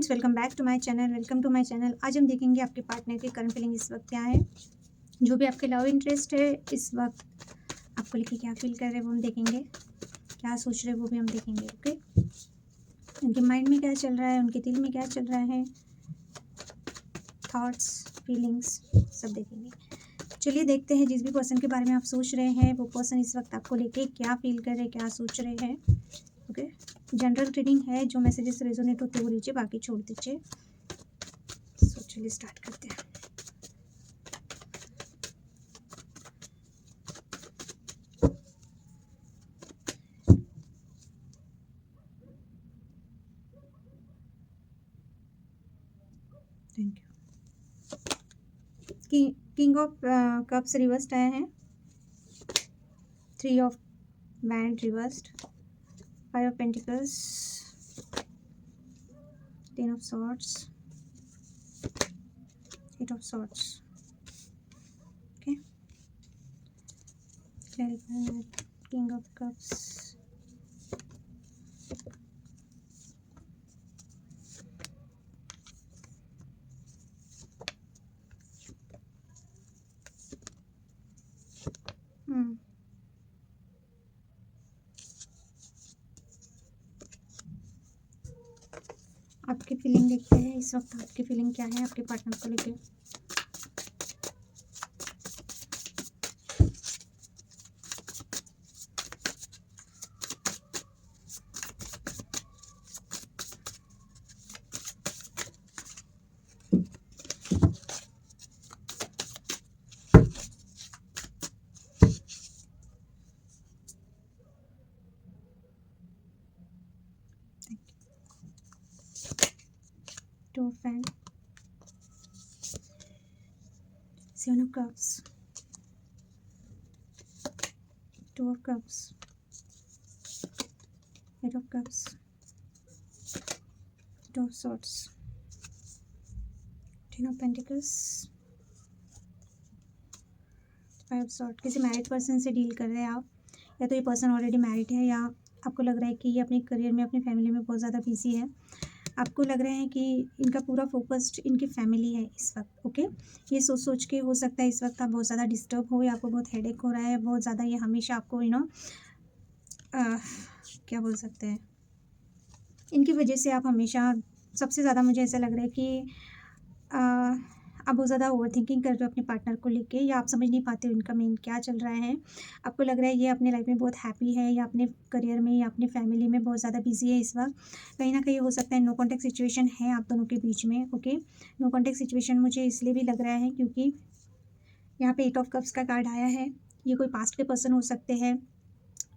Friends, welcome back to my channel. आज हम देखेंगे आपके पार्टनर की करंट फीलिंग इस वक्त क्या है। जो भी आपके लव इंटरेस्ट है इस वक्त आपको लेके क्या फील कर रहे हैं वो हम देखेंगे। क्या सोच रहे हैं वो भी हम देखेंगे। ओके, उनके माइंड में क्या चल रहा है, उनके दिल में क्या चल रहा है, थॉट्स, फीलिंग्स सब देखेंगे। चलिए देखते हैं जिस भी पर्सन के बारे में आप सोच रहे हैं वो पर्सन इस वक्त आपको लेके क्या फील कर रहे हैं, क्या सोच रहे हैं। ओके, जनरल रीडिंग है, जो मैसेजेस रेजोनेट होते हैं वो लीजिए, बाकी छोड़ दीजिए। सो चलिए स्टार्ट करते हैं। Thank you. King of cups reversed आया है, 3 of band reversed, 5 of pentacles, 10 of swords, 8 of swords. Okay, king of cups, आपकी फीलिंग देखते हैं इस वक्त। आपकी फीलिंग क्या है आपके पार्टनर को लेके। Two of Wands, 7 of Cups, 2 of Cups, 8 of Cups, 2 of Swords, 10 of Pentacles, 5 of Swords। किसी मैरिड पर्सन से डील कर रहे हैं आप, या तो ये पर्सन ऑलरेडी मैरिड है, या आपको लग रहा है कि ये अपने करियर में, अपनी फैमिली में बहुत ज़्यादा बिजी है। आपको लग रहा है कि इनका पूरा फोकस्ड इनकी फैमिली है इस वक्त। ओके, ये सोच सोच के हो सकता है इस वक्त आप बहुत ज़्यादा डिस्टर्ब हो, या आपको बहुत हेडेक हो रहा है बहुत ज़्यादा। ये हमेशा आपको क्या बोल सकते हैं, इनकी वजह से आप हमेशा, सबसे ज़्यादा मुझे ऐसा लग रहा है कि आप बहुत ज़्यादा ओवर थिंकिंग कर रहे हो अपने पार्टनर को लेके, या आप समझ नहीं पाते हो इनका मेन क्या चल रहा है। आपको लग रहा है ये अपने लाइफ में बहुत हैप्पी है, या अपने करियर में या अपने फैमिली में बहुत ज़्यादा बिजी है इस वक्त। कहीं ना कहीं हो सकता है नो कॉन्टैक्ट सिचुएशन है आप दोनों के बीच में। ओके, नो कॉन्टैक्ट सिचुएशन मुझे इसलिए भी लग रहा है क्योंकि यहाँ पे 8 ऑफ कप्स का कार्ड आया है। ये कोई पास्ट के पर्सन हो सकते हैं,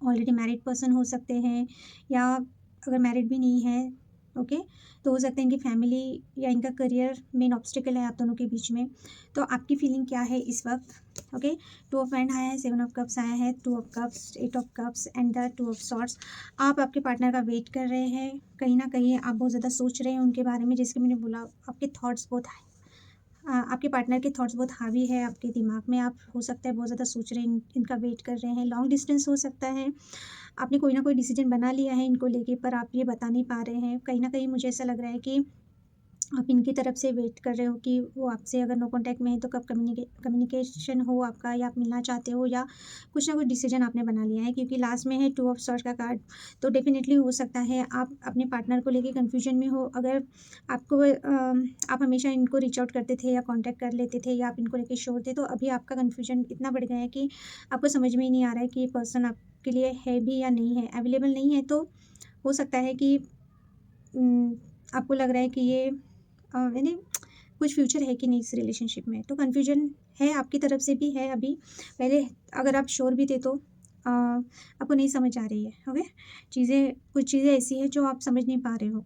ऑलरेडी मैरिड पर्सन हो सकते हैं, या अगर मैरिड भी नहीं है ओके तो हो सकता है इनकी फैमिली या इनका करियर मेन ऑब्स्टिकल है आप दोनों के बीच में। तो आपकी फीलिंग क्या है इस वक्त। ओके, 2 ऑफ हैंड आया है, 7 ऑफ कप्स आया है, 2 of cups, 8 of cups and the 2 of swords. आप आपके पार्टनर का वेट कर रहे हैं, कहीं ना कहीं आप बहुत ज़्यादा सोच रहे हैं उनके बारे में। जैसे कि मैंने बोला, आपके थॉट्स बहुत आपके पार्टनर के थॉट्स बहुत हावी है आपके दिमाग में। आप हो सकता है बहुत ज़्यादा सोच रहे हैं, इनका वेट कर रहे हैं। लॉन्ग डिस्टेंस हो सकता है, आपने कोई ना कोई डिसीजन बना लिया है इनको लेके, पर आप ये बता नहीं पा रहे हैं। कहीं ना कहीं मुझे ऐसा लग रहा है कि आप इनकी तरफ से वेट कर रहे हो कि वो आपसे अगर नो कॉन्टैक्ट में है तो कब कम्युनिकेशन हो आपका, या आप मिलना चाहते हो, या कुछ ना कुछ डिसीजन आपने बना लिया है। क्योंकि लास्ट में है 2 ऑफ सॉर्ड्स का कार्ड, तो डेफिनेटली हो सकता है आप अपने पार्टनर को लेके कन्फ्यूजन में हो। अगर आपको आप हमेशा इनको रीच आउट करते थे या कॉन्टैक्ट कर लेते थे, या आप इनको लेके श्योर थे, तो अभी आपका कन्फ्यूजन इतना बढ़ गया है कि आपको समझ में ही नहीं आ रहा है कि ये पर्सन आपके लिए है भी या नहीं है, अवेलेबल नहीं है। तो हो सकता है कि आपको लग रहा है कि ये यानी कुछ फ्यूचर है कि नहीं इस रिलेशनशिप में। तो कन्फ्यूजन है, आपकी तरफ से भी है अभी। पहले अगर आप श्योर भी थे तो आपको नहीं समझ आ रही है। ओके, कुछ चीज़ें ऐसी हैं जो आप समझ नहीं पा रहे हो,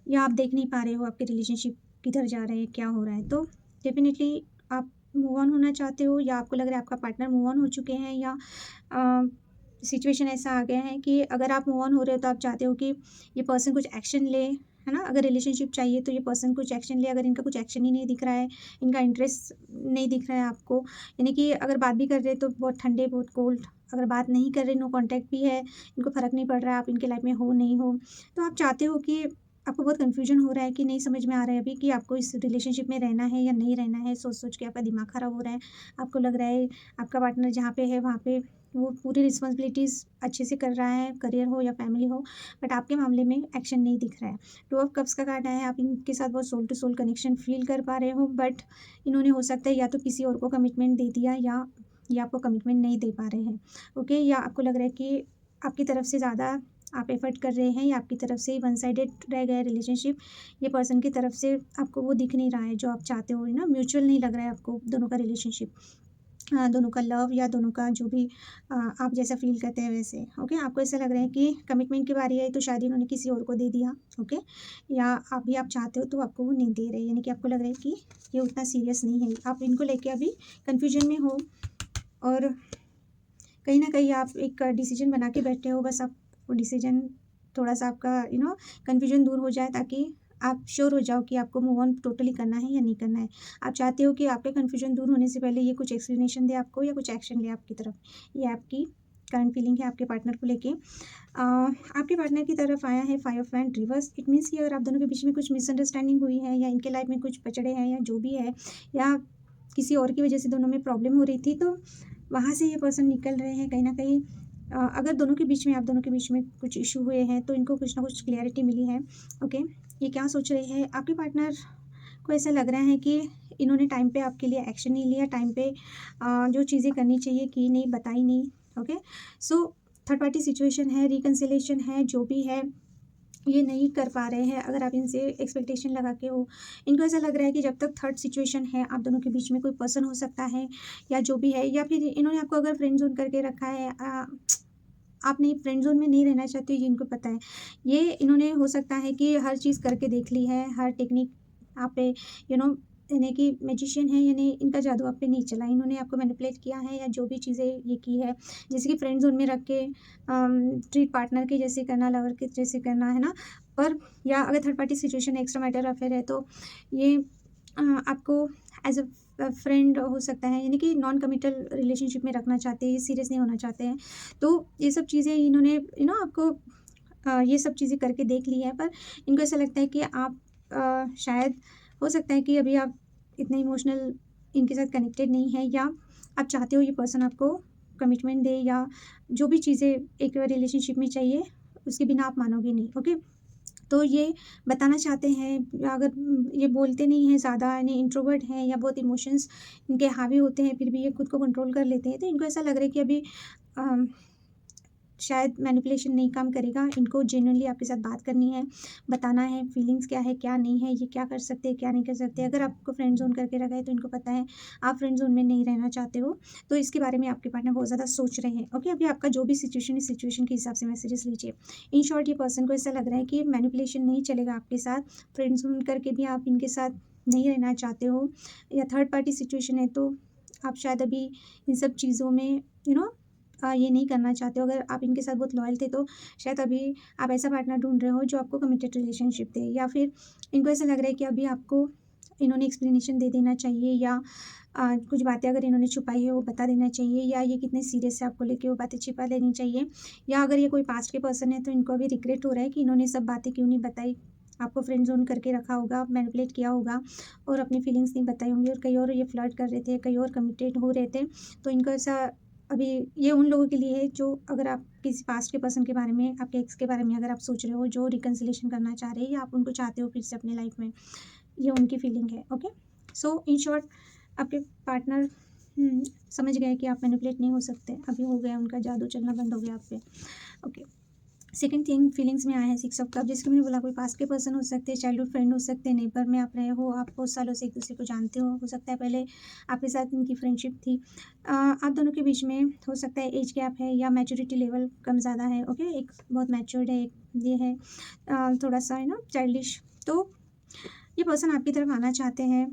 या आप देख नहीं पा रहे हो आपके रिलेशनशिप किधर जा रहे हैं, क्या हो रहा है। तो डेफिनेटली आप मूव ऑन होना चाहते हो, या आपको लग रहा है आपका पार्टनर मूव ऑन हो चुके हैं, या सिचुएशन ऐसा आ गया है कि अगर आप मूव ऑन हो रहे हो तो आप चाहते हो कि ये पर्सन कुछ एक्शन ले, है ना। अगर रिलेशनशिप चाहिए तो ये पर्सन कुछ एक्शन ले। अगर इनका कुछ एक्शन ही नहीं दिख रहा है, इनका इंटरेस्ट नहीं दिख रहा है आपको, यानी कि अगर बात भी कर रहे हैं तो बहुत ठंडे, बहुत कोल्ड। अगर बात नहीं कर रहे, नो कॉन्टैक्ट भी है, इनको फ़र्क नहीं पड़ रहा है आप इनके लाइफ में हो नहीं हो, तो आप चाहते हो कि आपको बहुत कन्फ्यूजन हो रहा है कि नहीं समझ में आ रहा है अभी कि आपको इस रिलेशनशिप में रहना है या नहीं रहना है। सोच-सोच के आपका दिमाग ख़राब हो रहा है। आपको लग रहा है आपका पार्टनर जहाँ पे है वहाँ पे वो पूरी रिस्पॉन्सिबिलिटीज़ अच्छे से कर रहा है, करियर हो या फैमिली हो, बट आपके मामले में एक्शन नहीं दिख रहा है। टू ऑफ कप्स का कार्ड आया है, आप इनके साथ बहुत soul to soul connection feel कर पा रहे हो, बट इन्होंने हो सकता है या तो किसी और को कमिटमेंट दे दिया या ये आपको कमिटमेंट नहीं दे पा रहे हैं। ओके? या आपको लग रहा है कि आपकी तरफ से ज़्यादा आप एफ़र्ट कर रहे हैं या आपकी तरफ से वन साइडेड रह गया है रिलेशनशिप। ये पर्सन की तरफ से आपको वो दिख नहीं रहा है जो आप चाहते हो, ना म्यूचुअल नहीं लग रहा है आपको दोनों का रिलेशनशिप। दोनों का लव या दोनों का जो भी आप जैसा फ़ील करते हैं वैसे। ओके? आपको ऐसा लग रहा है कि कमिटमेंट की बारी आई तो शायद इन्होंने किसी और को दे दिया। ओके? या अभी आप चाहते हो तो आपको वो नहीं दे रहे, यानी कि आपको लग रहा है कि ये उतना सीरियस नहीं है। आप इनको लेके अभी कन्फ्यूजन में हो और कहीं न कहीं आप एक डिसीज़न बना के बैठे हो, बस आप वो डिसीज़न थोड़ा-सा आपका कन्फ्यूजन दूर हो जाए ताकि आप श्योर हो जाओ कि आपको मूव ऑन टोटली करना है या नहीं करना है। आप चाहते हो कि आपके कन्फ्यूजन दूर होने से पहले ये कुछ एक्सप्लेनेशन दे आपको या कुछ एक्शन ले आपकी तरफ। ये आपकी करंट फीलिंग है आपके पार्टनर को लेके। आपके पार्टनर की तरफ आया है 5 of hand reverse. It means कि अगर आप दोनों के बीच में कुछ मिसअंडरस्टैंडिंग हुई है या इनके लाइफ में कुछ पचड़े हैं या जो भी है, या किसी और की वजह से दोनों में प्रॉब्लम हो रही थी, तो वहाँ से ये पर्सन निकल रहे हैं कहीं न कहीं। अगर दोनों के बीच में आप दोनों के बीच में कुछ इश्यू हुए हैं तो इनको कुछ ना कुछ क्लैरिटी मिली है। ओके? ये क्या सोच रहे हैं? आपके पार्टनर को ऐसा लग रहा है कि इन्होंने टाइम पे आपके लिए एक्शन नहीं लिया, टाइम पे जो चीज़ें करनी चाहिए की नहीं, बताई नहीं। Okay? So third party situation है, रिकंसिलिएशन है, जो भी है ये नहीं कर पा रहे हैं। अगर आप इनसे एक्सपेक्टेशन लगा के हो, इनको ऐसा लग रहा है कि जब तक थर्ड सिचुएशन है आप दोनों के बीच में कोई पर्सन हो सकता है या जो भी है, या फिर इन्होंने आपको अगर फ्रेंड ज़ोन करके रखा है, आप नहीं फ्रेंड ज़ोन में नहीं रहना चाहते हो, ये इनको पता है। ये इन्होंने हो सकता है कि हर चीज़ करके देख ली है, हर टेक्निक आप पे यू नो यानी कि मैजिशियन है, यानी इनका जादू आप पे नहीं चला। इन्होंने आपको मैनिपुलेट किया है या जो भी चीज़ें ये की है, जैसे कि फ्रेंड ज़ोन में रख के ट्रीट पार्टनर के जैसे करना, लवर के जैसे करना, है ना? पर या अगर थर्ड पार्टी सिचुएशन है, एक्स्ट्रा मैटर अफेयर है, तो ये आपको एज़ अ फ्रेंड हो सकता है, यानी कि नॉन कमिटल रिलेशनशिप में रखना चाहते हैं, सीरियस नहीं होना चाहते हैं। तो ये सब चीज़ें इन्होंने आपको ये सब चीज़ें करके देख ली है, पर इनको ऐसा लगता है कि आप शायद हो सकता है कि अभी आप इतने इमोशनल इनके साथ कनेक्टेड नहीं हैं, या आप चाहते हो ये पर्सन आपको कमिटमेंट दे, या जो भी चीज़ें एक रिलेशनशिप में चाहिए उसके बिना आप मानोगे नहीं। ओके? तो ये बताना चाहते हैं, अगर ये बोलते नहीं हैं ज़्यादा, यानी इंट्रोवर्ट हैं या बहुत इमोशंस इनके हावी होते हैं, फिर भी ये खुद को कंट्रोल कर लेते हैं, तो इनको ऐसा लग रहा है कि अभी अम, शायद मैनिपुलेशन नहीं काम करेगा। इनको जेन्युइनली आपके साथ बात करनी है, बताना है फीलिंग्स क्या है, क्या नहीं है, ये क्या कर सकते हैं, क्या नहीं कर सकते। अगर आपको फ्रेंड ज़ोन करके रखा है तो इनको पता है आप फ्रेंड ज़ोन में नहीं रहना चाहते हो, तो इसके बारे में आपके पार्टनर बहुत ज़्यादा सोच रहे हैं। ओके? अभी आपका जो भी सिचुएशन है, सिचुएशन के हिसाब से मैसेजेस लीजिए। इन शॉर्ट ये पर्सन को ऐसा लग रहा है कि मैनिपुलेशन नहीं चलेगा आपके साथ, फ्रेंड ज़ोन करके भी आप इनके साथ नहीं रहना चाहते हो, या थर्ड पार्टी सिचुएशन है तो आप शायद अभी इन सब चीज़ों में यू नो ये नहीं करना चाहते हो। अगर आप इनके साथ बहुत लॉयल थे तो शायद अभी आप ऐसा पार्टनर ढूंढ रहे हो जो आपको कमिटेड रिलेशनशिप दे, या फिर इनको ऐसा लग रहा है कि अभी आपको इन्होंने एक्सप्लेनेशन दे देना चाहिए, या कुछ बातें अगर इन्होंने छुपाई है वो बता देना चाहिए, या ये कितने सीरियस है आपको लेके वो बातें छिपा लेनी चाहिए। या अगर ये कोई पास्ट के पर्सन है तो इनको अभी रिग्रेट हो रहा है कि इन्होंने सब बातें क्यों नहीं बताई, आपको फ्रेंड ज़ोन करके रखा होगा, मैनिपुलेट किया होगा और अपनी फीलिंग्स नहीं बताई होंगी, और कहीं और ये फ्लर्ट कर रहे थे, कहीं और कमिटेड हो रहे थे। तो इनको ऐसा अभी ये उन लोगों के लिए है जो, अगर आप किसी पास्ट के पर्सन के बारे में, आपके एक्स के बारे में अगर आप सोच रहे हो, जो रिकंसिलिएशन करना चाह रहे हैं या आप उनको चाहते हो फिर से अपनी लाइफ में, ये उनकी फीलिंग है। ओके? सो इन शॉर्ट आपके पार्टनर समझ गए कि आप मैनिपुलेट नहीं हो सकते, अभी हो गया उनका जादू चलना बंद हो गया आप पे। ओके? सेकंड थिंग फीलिंग्स में आया है 6 ऑफ कप। जैसे कि मैंने बोला, कोई पास्ट के पर्सन हो सकते हैं, चाइल्डहुड फ्रेंड हो सकते हैं, नेबर में आप रहे हो, आप बहुत सालों से एक दूसरे को जानते हो सकता है पहले आपके साथ इनकी फ्रेंडशिप थी। आप दोनों के बीच में हो सकता है एज गैप है या मैच्योरिटी लेवल कम ज़्यादा है। ओके? एक बहुत मैच्योर्ड है, एक ये है थोड़ा सा चाइल्डिश। तो ये पर्सन आपकी तरफ आना चाहते हैं।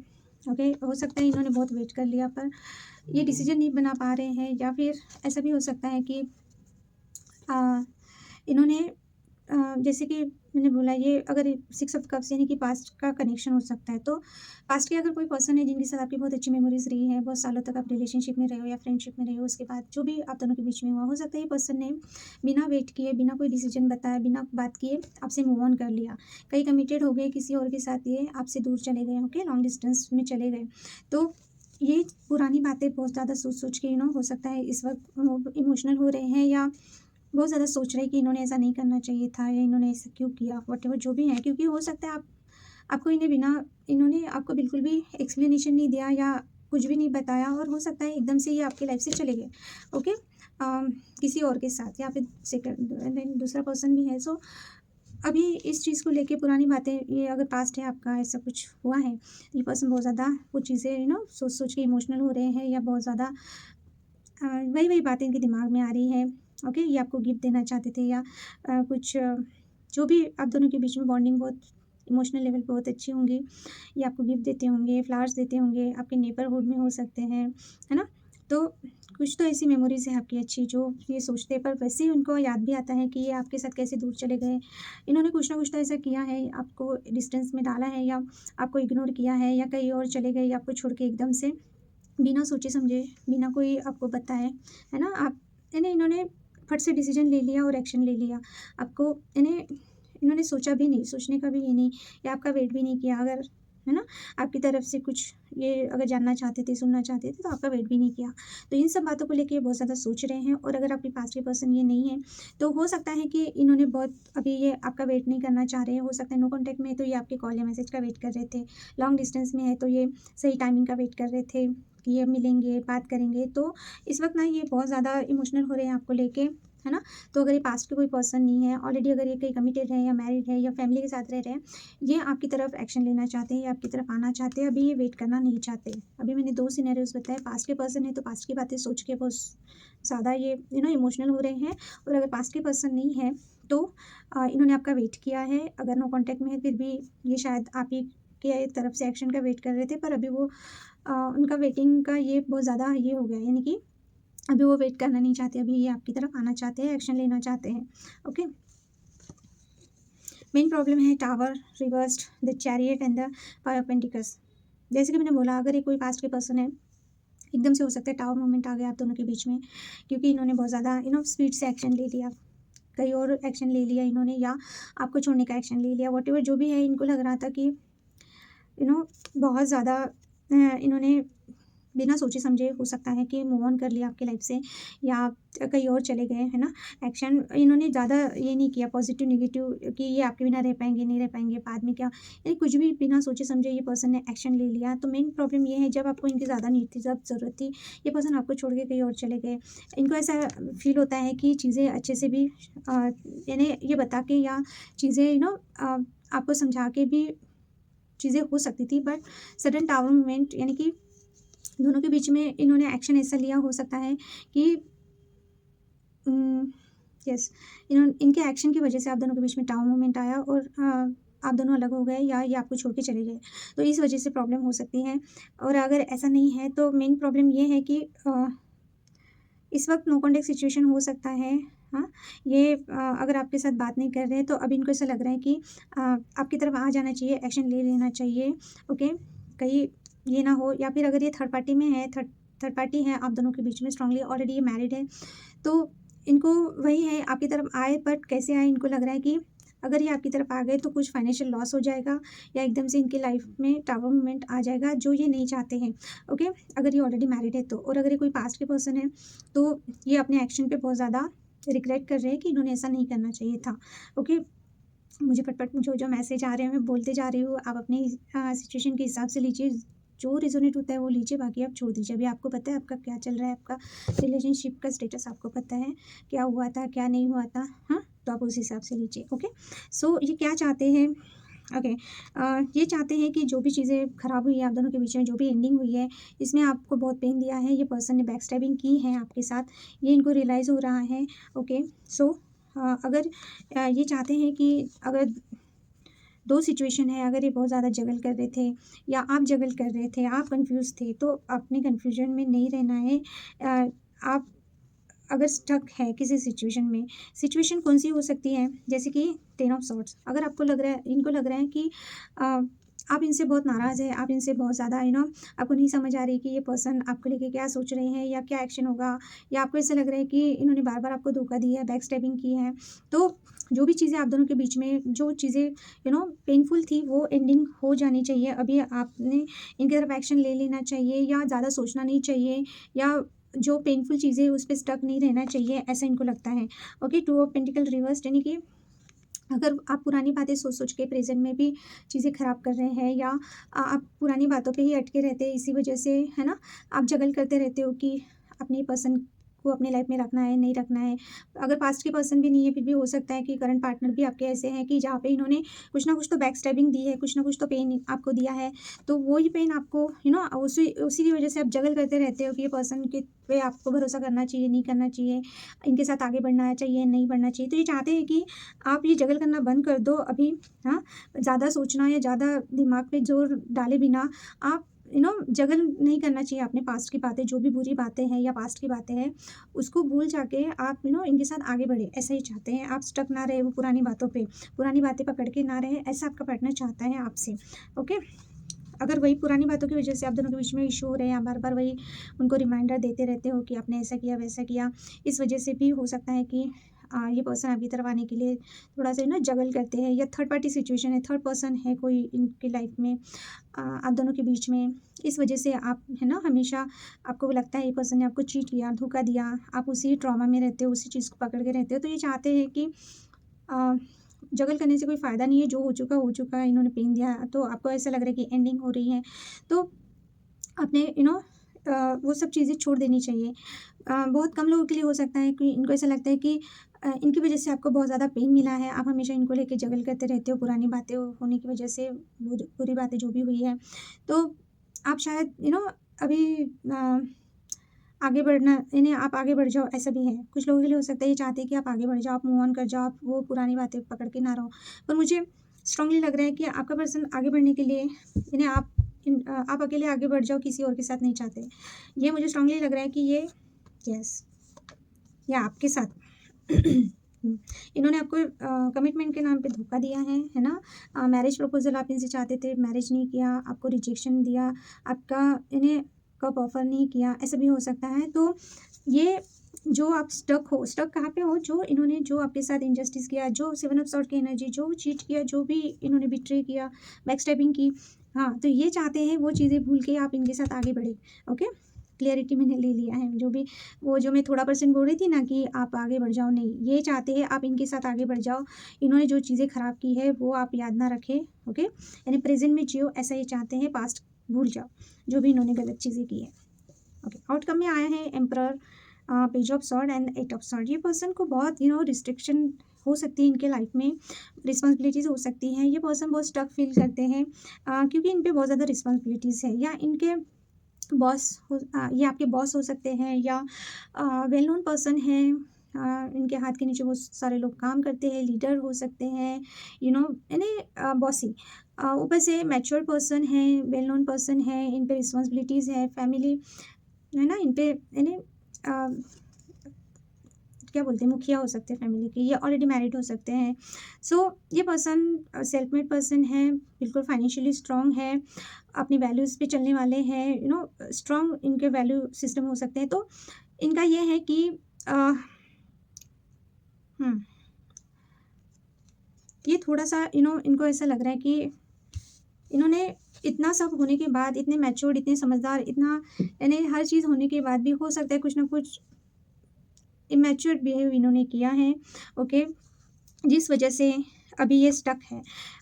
ओके? हो सकता है इन्होंने बहुत वेट कर लिया पर ये डिसीजन नहीं बना पा रहे हैं, या फिर ऐसा भी हो सकता है कि इन्होंने जैसे कि मैंने बोला, ये अगर 6 ऑफ कप्स यानी कि पास्ट का कनेक्शन हो सकता है, तो पास्ट के अगर कोई पर्सन है जिनके साथ आपकी बहुत अच्छी मेमोरीज रही है, बहुत सालों तक आप रिलेशनशिप में रहे हो या फ्रेंडशिप में रहे हो, उसके बाद जो भी आप दोनों के बीच में हुआ, हो सकता है ये पर्सन ने बिना वेट किए, बिना कोई डिसीजन बताए, बिना बात किए आपसे मूव ऑन कर लिया। कहीं कमिटेड हो गए किसी और के साथ, ये आपसे दूर चले गए, ओके, लॉन्ग डिस्टेंस में चले गए। तो ये पुरानी बातें बहुत ज़्यादा सोच सोच के हो सकता है इस वक्त इमोशनल हो रहे हैं, या बहुत ज़्यादा सोच रहे हैं कि इन्होंने ऐसा नहीं करना चाहिए था, या इन्होंने ऐसा क्यों किया, व्हाटएवर जो भी है। क्योंकि हो सकता है आप आपको इन्हें बिना इन्होंने आपको बिल्कुल भी एक्सप्लेनेशन नहीं दिया या कुछ भी नहीं बताया, और हो सकता है एकदम से ये आपकी लाइफ से चले गए, ओके, किसी और के साथ, या फिर सेकंड दूसरा पर्सन भी है। सो अभी इस चीज़ को लेके पुरानी बातें, ये अगर पास्ट है आपका, ऐसा कुछ हुआ है, ये पर्सन बहुत ज़्यादा वो चीज़ें सोच सोच के इमोशनल हो रहे हैं, या बहुत ज़्यादा वही वही बातें इनके दिमाग में आ रही है, ओके। ये आपको गिफ्ट देना चाहते थे, या कुछ जो भी आप दोनों के बीच में बॉन्डिंग बहुत इमोशनल लेवल पे बहुत अच्छी होंगी, ये आपको गिफ्ट देते होंगे, फ्लावर्स देते होंगे, आपके नेबरहुड में हो सकते हैं, है ना? तो कुछ तो ऐसी मेमोरीज़ है आपकी अच्छी, जो ये सोचते हैं, पर वैसे ही उनको याद भी आता है कि ये आपके साथ कैसे दूर चले गए। इन्होंने कुछ ना कुछ तो ऐसा किया है, आपको डिस्टेंस में डाला है, या आपको इग्नोर किया है, या कहीं और चले गए, या आपको छोड़ के एकदम से बिना सोचे समझे, बिना कोई आपको बताए, है ना? आप यानी इन्होंने फट से डिसीज़न ले लिया और एक्शन ले लिया। आपको यानी इन्होंने सोचा भी नहीं, सोचने का भी ये नहीं, या आपका वेट भी नहीं किया, अगर है ना? आपकी तरफ से कुछ ये अगर जानना चाहते थे, सुनना चाहते थे, तो आपका वेट भी नहीं किया। तो इन सब बातों को लेके बहुत ज़्यादा सोच रहे हैं, और अगर आपके पास के पर्सन ये नहीं है, तो हो सकता है कि इन्होंने बहुत अभी ये आपका वेट नहीं करना चाह रहे हैं। हो सकता है नो कॉन्टैक्ट में है, तो ये आपके कॉल या मैसेज का वेट कर रहे थे। लॉन्ग डिस्टेंस में है, तो ये सही टाइमिंग का वेट कर रहे थे कि ये मिलेंगे, बात करेंगे। तो इस वक़्त ना ये बहुत ज़्यादा इमोशनल हो रहे हैं आपको लेके, है ना? तो अगर ये पास्ट के कोई पर्सन नहीं है, ऑलरेडी अगर ये कहीं कमिटेड है, या मैरिड है, या फैमिली के साथ रह रहे हैं, ये आपकी तरफ एक्शन लेना चाहते हैं, या आपकी तरफ आना चाहते हैं। अभी ये वेट करना नहीं चाहते। अभी मैंने 2 सिनेरियोज़ बताए, पास्ट के पर्सन है तो पास्ट की बातें सोच के बहुत ज़्यादा ये इमोशनल हो रहे हैं, और अगर पास्ट के पर्सन नहीं है, तो इन्होंने आपका वेट किया है। अगर नो कॉन्टैक्ट में है, फिर भी ये शायद आप ही के तरफ से एक्शन का वेट कर रहे थे, पर अभी वो उनका वेटिंग का ये बहुत ज़्यादा ये हो गया है, यानी कि अभी वो वेट करना नहीं चाहते, अभी ये आपकी तरफ आना चाहते हैं, एक्शन लेना चाहते हैं, ओके। मेन प्रॉब्लम है tower reversed, the chariot and the five of pentacles. जैसे कि मैंने बोला, अगर ये कोई पास्ट के पर्सन है, एकदम से हो सकता है टावर मोमेंट आ गया आप दोनों के बीच में, क्योंकि इन्होंने बहुत ज़्यादा स्पीड से एक्शन ले लिया, कहीं और एक्शन ले लिया इन्होंने, या आपको छोड़ने का एक्शन ले लिया, व्हाटएवर जो भी है। इनको लग रहा था कि बहुत ज़्यादा इन्होंने बिना सोचे समझे, हो सकता है कि मूव ऑन कर लिया आपकी लाइफ से, या आप कहीं और चले गए, है ना? एक्शन इन्होंने ज़्यादा ये नहीं किया पॉजिटिव नेगेटिव, कि ये आपके बिना रह पाएँगे, नहीं रह पाएँगे, बाद में क्या, यानी कुछ भी बिना सोचे समझे ये पर्सन ने एक्शन ले लिया। तो मेन प्रॉब्लम ये है, जब आपको इनकी ज़्यादा नीड थी, जब ज़रूरत थी, ये पर्सन आपको छोड़ के कहीं और चले गए। इनको ऐसा फ़ील होता है कि चीज़ें अच्छे से भी यानी ये बता के, या चीज़ें आपको समझा के भी चीज़ें हो सकती थी, बट सडन टावर मोमेंट, यानी कि दोनों के बीच में इन्होंने एक्शन ऐसा लिया, हो सकता है कि यस, इनके एक्शन की वजह से आप दोनों के बीच में टावर मोमेंट आया, और आप दोनों अलग हो गए, या ये आपको छोड़ के चले गए। तो इस वजह से प्रॉब्लम हो सकती है। और अगर ऐसा नहीं है, तो मेन प्रॉब्लम ये है कि इस वक्त नो कॉन्टैक्ट सिचुएशन हो सकता है। हाँ, ये अगर आपके साथ बात नहीं कर रहे हैं, तो अभी इनको ऐसा लग रहा है कि आपकी तरफ आ जाना चाहिए, एक्शन ले लेना चाहिए, ओके। कहीं ये ना हो, या फिर अगर ये थर्ड पार्टी में है, थर्ड पार्टी है आप दोनों के बीच में स्ट्रांगली, ऑलरेडी ये मैरिड है, तो इनको वही है, आपकी तरफ आए, बट कैसे आए, इनको लग रहा है कि अगर ये आपकी तरफ आ गए, तो कुछ फाइनेंशियल लॉस हो जाएगा, या एकदम से इनकी लाइफ में टावर मोमेंट आ जाएगा, जो ये नहीं चाहते हैं, ओके। अगर ये ऑलरेडी मैरिड है तो, और अगर ये कोई पास्ट के पर्सन है, तो ये अपने एक्शन पे बहुत ज़्यादा रिग्रेट कर रहे हैं कि इन्होंने ऐसा नहीं करना चाहिए था, ओके। मुझे पट-पट जो जो मैसेज आ रहे हैं, मैं बोलते जा रही हूँ, आप अपनी सिचुएशन के हिसाब से लीजिए, जो रेज़ोनेट होता है वो लीजिए, बाकी आप छोड़ दीजिए। अभी आपको पता है आपका क्या चल रहा है, आपका रिलेशनशिप का स्टेटस आपको पता है, क्या हुआ था, क्या नहीं हुआ था, हाँ? तो आप उस हिसाब से लीजिए, ओके। सो ये क्या चाहते हैं, ओके, ये चाहते हैं कि जो भी चीज़ें ख़राब हुई है आप दोनों के बीच में, जो भी एंडिंग हुई है, इसमें आपको बहुत पेन दिया है, ये पर्सन ने बैकस्टैबिंग की है आपके साथ, ये इनको रियलाइज़ हो रहा है, ओके। सो अगर ये चाहते हैं कि अगर 2 सिचुएशन है, अगर ये बहुत ज़्यादा जगल कर रहे थे, या आप जगल कर रहे थे, आप कन्फ्यूज़ थे, तो अपने कन्फ्यूजन में नहीं रहना है। आप अगर स्टक है किसी सिचुएशन में, सिचुएशन कौन-सी हो सकती है? जैसे कि 10 ऑफ सॉर्ड्स, अगर आपको लग रहा है, इनको लग रहा है कि आप इनसे बहुत नाराज़ हैं, आप इनसे बहुत ज़्यादा आपको नहीं समझ आ रही कि ये पर्सन आपको लेके क्या सोच रहे हैं या क्या एक्शन होगा, या आपको ऐसा लग रहा है कि इन्होंने बार-बार आपको धोखा दिया है, बैक स्टैबिंग की है। तो जो भी चीज़ें आप दोनों के बीच में, जो चीज़ें पेनफुल थी, वो एंडिंग हो जानी चाहिए। अभी आपने इनकी तरफ एक्शन ले लेना चाहिए, या ज़्यादा सोचना नहीं चाहिए, या जो पेनफुल चीज़ें उस पे स्टक नहीं रहना चाहिए, ऐसा इनको लगता है। ओके, 2 ऑफ पेंटिकल रिवर्स्ड, यानी कि अगर आप पुरानी बातें सोच-सोच के प्रेज़ेंट में भी चीज़ें ख़राब कर रहे हैं, या आप पुरानी बातों पे ही अटके रहते हैं, इसी वजह से, है ना? आप जगल करते रहते हो कि अपने पर्सन को अपनी लाइफ़ में रखना है, नहीं रखना है। अगर पास्ट के पर्सन भी नहीं है, फिर भी हो सकता है कि करंट पार्टनर भी आपके ऐसे हैं कि जहाँ पे इन्होंने कुछ ना कुछ तो बैक स्टैबिंग दी है, कुछ ना कुछ तो पेन आपको दिया है। तो वही पेन आपको उसी उसी की वजह से आप जगल करते रहते हो कि ये पर्सन के पे आपको भरोसा करना चाहिए, नहीं करना चाहिए, इनके साथ आगे बढ़ना चाहिए, नहीं बढ़ना चाहिए। तो ये चाहते हैं कि आप ये जगल करना बंद कर दो अभी, हाँ? ज़्यादा सोचना या ज़्यादा दिमाग पे ज़ोर डाले बिना आप जगल नहीं करना चाहिए अपने पास्ट की बातें, जो भी बुरी बातें हैं या पास्ट की बातें हैं, उसको भूल जाके आप इनके साथ आगे बढ़े, ऐसा ही चाहते हैं। आप स्टक ना रहे वो पुरानी बातों पे, पुरानी बातें पकड़ के ना रहे, ऐसा आपका पार्टनर चाहता है आपसे, ओके? अगर वही पुरानी बातों की वजह से आप दोनों के बीच में इश्यू हो रहे हैं, आप बार-बार वही उनको रिमाइंडर देते रहते हो कि आपने ऐसा किया, वैसा किया, इस वजह से भी हो सकता है कि ये पर्सन आपकी तरफ आने के लिए थोड़ा-सा जगल करते हैं, या थर्ड पार्टी सिचुएशन है, थर्ड पर्सन है कोई इनकी लाइफ में आप दोनों के बीच में। इस वजह से आप, है ना, हमेशा आपको लगता है ये पर्सन ने आपको चीट किया, धोखा दिया, आप उसी ट्रॉमा में रहते हो, उसी चीज़ को पकड़ के रहते हो। तो ये चाहते हैं कि अ, जगल करने से कोई फ़ायदा नहीं है, जो हो चुका है, इन्होंने पेन दिया, तो आपको ऐसा लग रहा है कि एंडिंग हो रही है, तो आपने वो सब चीज़ें छोड़ देनी चाहिए। बहुत कम लोगों के लिए हो सकता है कि इनको ऐसा लगता है कि इनकी वजह से आपको बहुत ज़्यादा पेन मिला है, आप हमेशा इनको लेके जगल करते रहते हो, पुरानी बातें होने की वजह से, बुरी बातें जो भी हुई है। तो आप शायद अभी आगे बढ़ना, यानी आप आगे बढ़ जाओ, ऐसा भी है। कुछ लोगों के लिए हो सकता है ये चाहते हैं कि आप आगे बढ़ जाओ, आप मूव ऑन कर जाओ, आप वो पुरानी बातें पकड़ के ना रहो। पर मुझे स्ट्रांगली लग रहा है कि आपका पर्सन आगे बढ़ने के लिए, आप अकेले आगे बढ़ जाओ, किसी और के साथ नहीं चाहते। ये मुझे स्ट्रांगली लग रहा है कि ये, यस, या आपके साथ इन्होंने आपको कमिटमेंट के नाम पे धोखा दिया है ना? मैरिज प्रपोज़ल आप इनसे चाहते थे, मैरिज नहीं किया, आपको रिजेक्शन दिया, आपका इन्हें कब ऑफ़र नहीं किया, ऐसा भी हो सकता है। तो ये जो आप स्टक कहाँ पे हो? जो आपके साथ इनजस्टिस किया, जो 7 ऑफ सॉर्ड की एनर्जी, जो चीट किया, जो भी इन्होंने बिट्रे किया, बैकस्टैबिंग की, हाँ, तो ये चाहते हैं वो चीज़ें भूल के आप इनके साथ आगे बढ़े, ओके? क्लैरिटी मैंने ले लिया है, जो भी वो जो मैं थोड़ा परसेंट बोल रही थी ना कि आप आगे बढ़ जाओ, नहीं, ये चाहते हैं आप इनके साथ आगे बढ़ जाओ। इन्होंने जो चीज़ें ख़राब की है वो आप याद ना रखें, ओके? यानी प्रेज़ेंट में जियो, ऐसा ये चाहते हैं, पास्ट भूल जाओ, जो भी इन्होंने गलत चीज़ें की है, ओके? आउटकम में आया है emperor, page of sword and 8 of sword. ये पर्सन को बहुत रिस्ट्रिक्शन हो सकती है इनके लाइफ में, रिस्पॉन्सिबिलिटीज़ हो सकती हैं, ये पर्सन बहुत स्टक फील करते हैं क्योंकि इन पे बहुत ज़्यादा रिस्पॉन्सिबिलिटीज़ है, या इनके ये आपके बॉस हो सकते हैं, या वेल नोन पर्सन हैं, इनके हाथ के नीचे बहुत सारे लोग काम करते हैं, लीडर हो सकते हैं, यानी बॉसी। ऊपर से मैच्योर पर्सन है, वेल नोन पर्सन है, इन पे रिस्पॉन्सिबिलिटीज़ है, फैमिली, है ना, इन पे यानी क्या बोलते हैं, मुखिया हो सकते हैं फैमिली के, ये ऑलरेडी मैरिड हो सकते हैं। सो ये पर्सन सेल्फ मेड पर्सन है, बिल्कुल फाइनेंशियली स्ट्रॉन्ग है, अपनी वैल्यूज़ पे चलने वाले हैं, स्ट्रॉन्ग इनके वैल्यू सिस्टम हो सकते हैं। तो इनका ये है कि अ, हुँ, ये थोड़ा-सा इनको ऐसा लग रहा है कि इन्होंने इतना सब होने के बाद, इतने मैच्योर्ड, इतने समझदार, इतना यानी हर चीज़ होने के बाद भी हो सकता है कुछ ना कुछ इमैच्योर बिहेव इन्होंने किया है, ओके? जिस वजह से अभी ये स्टक है,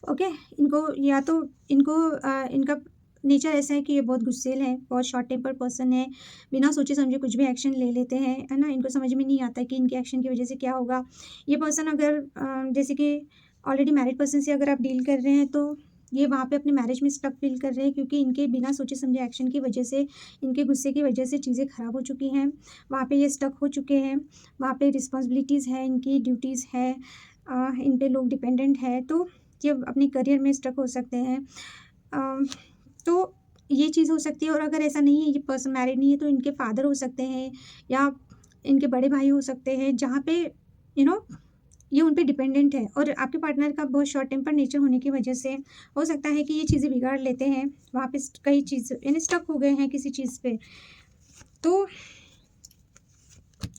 ओके? इनको या तो इनका नेचर ऐसा है कि ये बहुत गुस्सैल है, बहुत शॉर्ट टेम्पर पर्सन है, बिना सोचे समझे कुछ भी एक्शन ले लेते हैं, है ना? इनको समझ में नहीं आता कि इनके एक्शन की वजह से क्या होगा। ये पर्सन अगर जैसे कि ऑलरेडी मैरिड पर्सन से अगर आप डील कर रहे हैं, तो ये वहाँ पे अपने मैरिज में स्टक फ़ील कर रहे हैं, क्योंकि इनके बिना सोचे समझे एक्शन की वजह से, इनके गुस्से की वजह से चीज़ें ख़राब हो चुकी हैं। वहाँ पे ये स्टक हो चुके हैं, वहाँ पे रिस्पॉन्सिबिलिटीज़ है, इनकी ड्यूटीज़ है, इन पे लोग डिपेंडेंट है, तो ये अपने करियर में स्टक हो सकते हैं। अ, तो ये चीज़ हो सकती है, और अगर ऐसा नहीं है, ये पर्सन मैरिड नहीं है, तो इनके फादर हो सकते हैं, या इनके बड़े भाई हो सकते हैं, जहाँ पे यू नो ये उन पे डिपेंडेंट है, और आपके पार्टनर का बहुत शॉर्ट टेम्पर नेचर होने की वजह से हो सकता है कि ये चीज़ें बिगाड़ लेते हैं, वहाँ पे कई चीज़ यानी स्टक हो गए हैं किसी चीज़ पे। तो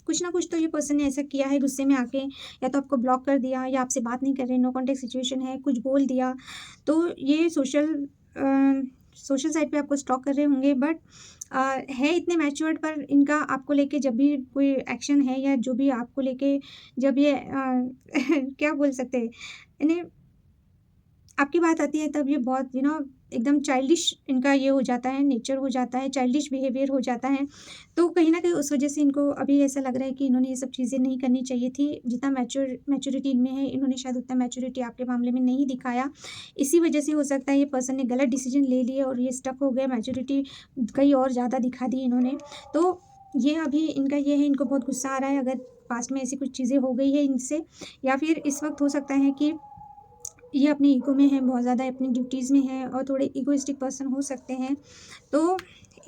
कुछ ना कुछ तो ये पर्सन ने ऐसा किया है गुस्से में आके, या तो आपको ब्लॉक कर दिया, या आपसे बात नहीं कर रहे, नो कॉन्टैक्ट सिचुएशन है, कुछ बोल दिया। तो ये सोशल साइट पे आपको स्टॉक कर रहे होंगे, बट है इतने मैच्योर्ड, पर इनका आपको लेके जब भी कोई एक्शन है, या जो भी आपको लेके जब ये क्या बोल सकते हैं, यानी आपकी बात आती है, तब ये बहुत एकदम चाइल्डिश इनका ये हो जाता है, नेचर हो जाता है, चाइल्डिश बिहेवियर हो जाता है। तो कहीं न कहीं उस वज़ह से इनको अभी ऐसा लग रहा है कि इन्होंने ये सब चीज़ें नहीं करनी चाहिए थी। जितना मैच्योरिटी इनमें है, इन्होंने शायद उतना मैच्योरिटी आपके मामले में नहीं दिखाया। इसी वज़ह से हो सकता है ये पर्सन ने गलत डिसीज़न ले लिए और ये स्टक हो गए, मैच्योरिटी कहीं और ज़्यादा दिखा दी इन्होंने। तो ये अभी इनका ये है, इनको बहुत गुस्सा आ रहा है, अगर पास्ट में ऐसी कुछ चीज़ें हो गई है इनसे, या फिर इस वक़्त हो सकता है कि ये अपने ईगो में है, बहुत ज़्यादा अपनी ड्यूटीज़ में है, और थोड़े इगोइस्टिक पर्सन हो सकते हैं। तो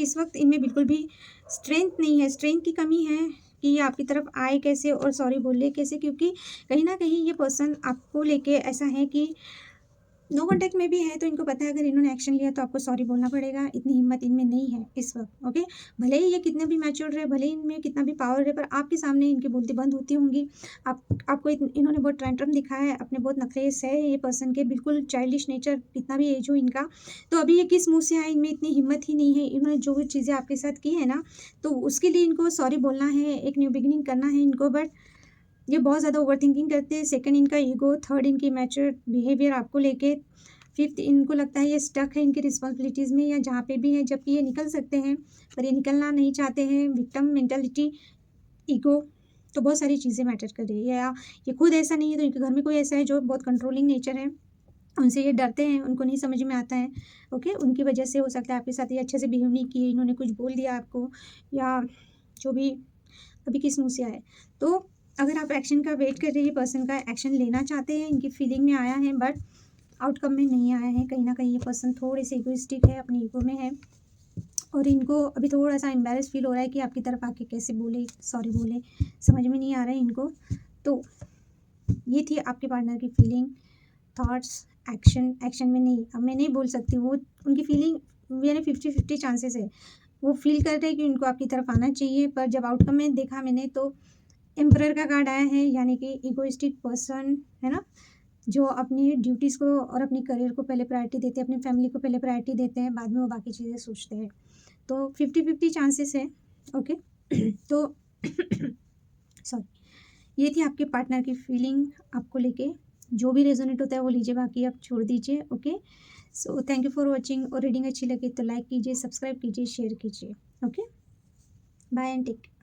इस वक़्त इनमें बिल्कुल भी स्ट्रेंथ नहीं है, स्ट्रेंथ की कमी है कि ये आपकी तरफ आए कैसे और सॉरी बोले कैसे, क्योंकि कहीं न कहीं ये पर्सन आपको लेके ऐसा है कि नो कॉन्टैक्ट में भी है, तो इनको पता है अगर इन्होंने एक्शन लिया तो आपको सॉरी बोलना पड़ेगा, इतनी हिम्मत इनमें नहीं है इस वक़्त, ओके? भले ही ये कितने भी मैच्योर रहे, भले ही इनमें कितना भी पावर रहे, पर आपके सामने इनकी बोलती बंद होती होंगी। आपको इन्होंने बहुत टैंट्रम दिखाया है, अपने बहुत नखरेस है ये पर्सन के, बिल्कुल चाइल्डिश नेचर, कितना भी एज हो इनका। तो अभी ये किस मुँह से आए, इनमें इतनी हिम्मत ही नहीं है। इन्होंने जो भी चीज़ें आपके साथ की है ना, तो उसके लिए इनको सॉरी बोलना है, एक न्यू बिगिनिंग करना है इनको, बट ये बहुत ज़्यादा ओवरथिंकिंग करते हैं। सेकंड इनका ईगो, थर्ड इनकी मैच्योर बिहेवियर आपको लेके, फिफ्थ इनको लगता है ये स्टक है इनकी रिस्पॉन्सिबिलिटीज़ में, या जहाँ पे भी है, जबकि ये निकल सकते हैं, पर ये निकलना नहीं चाहते हैं। विक्टिम मेंटालिटी, ईगो, तो बहुत सारी चीज़ें मैटर कर रही है। या ये खुद ऐसा नहीं है, तो इनके घर में कोई ऐसा है जो बहुत कंट्रोलिंग नेचर है, उनसे ये डरते हैं, उनको नहीं समझ में आता है, ओके? उनकी वजह से हो सकता है आपके साथ ये अच्छे से बिहेव नहीं किए, इन्होंने कुछ बोल दिया आपको, या जो भी अभी किस मुँह से आए। तो अगर आप एक्शन का वेट कर रही है, पर्सन का एक्शन लेना चाहते हैं, इनकी फीलिंग में आया है, बट आउटकम में नहीं आया है। कहीं न कहीं ये पर्सन थोड़े से इगोइस्टिक है, अपने ईगो में है, और इनको अभी थोड़ा-सा एम्बैरेस फ़ील हो रहा है कि आपकी तरफ आके कैसे बोले, सॉरी बोले, समझ में नहीं आ रहा है इनको। तो ये थी आपके पार्टनर की फीलिंग, थॉट्स, एक्शन में नहीं, अब मैं नहीं बोल सकती, वो उनकी फीलिंग यानी 50-50 चांसेस है। वो फ़ील कर रहे हैं कि उनको आपकी तरफ आना चाहिए, पर जब आउटकम में देखा मैंने, तो एम्परर का कार्ड आया है, यानी कि इगोइस्टिक पर्सन, है ना? जो अपनी ड्यूटीज़ को और अपनी करियर को पहले प्रायोरिटी देते हैं, अपनी फैमिली को पहले प्रायोरिटी देते हैं, बाद में वो बाकी चीज़ें सोचते हैं। तो 50-50 चांसेस है, ओके? तो सॉरी, ये थी आपके पार्टनर की फीलिंग आपको लेके। जो भी रेज़ोनेट होता है वो लीजिए, बाकी आप छोड़ दीजिए, okay? So thank you for watching, और रीडिंग अच्छी लगी तो लाइक कीजिए, सब्सक्राइब कीजिए, शेयर कीजिए, okay? Bye and take care.